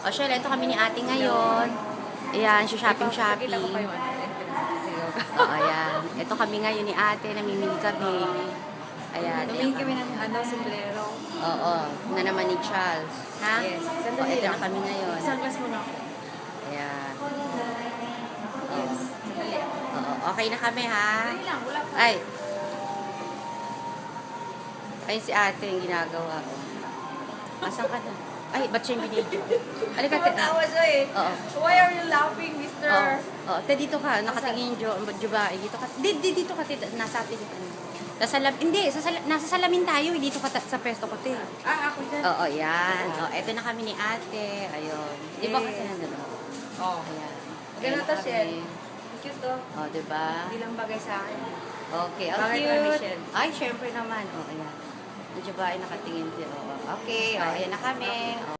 O, Shell, ito kami ni ate ngayon. Ayan, shopping. Pakita ko pa yung O, ayan. Ito kami ngayon ni ate, namimili kami. Ayan. Tumingin kami ng sombrero. Oo, na naman ni Charles. Ha? Yes. O, Sandali ito lang. na kami ngayon. Sunglass muna ako. Ayan. Yes. Sandali. Oo, okay na kami, ha? Sandali lang. Wala pa. Ay. Ayun si ate yung ginagawa. Asan ka na? Ay, ba't siya yung binidyo? Halika, te. Tumatawa siya eh. Oo. Why are you laughing, mister? Oo. Te, dito ka. Nakatingin yung Jubae. Dito ka. Dito ka, te. Nasa atin. Nasa salamin tayo. Dito ka sa pesto ko, te. Ako dyan. Oo, yan. O, eto na kami ni ate. Ayun. Di ba kasi nandun? Oo. Ayan. Ganun to, Ayan na Shell. kami. Cute to. O, diba? Hindi lang bagay sa akin. Okay, ang Bakit ba, cute. Michelle? Ay, syempre naman. O, ayan. Yung Jubae nakatingin din. O, okay, o, ayan na kami. O.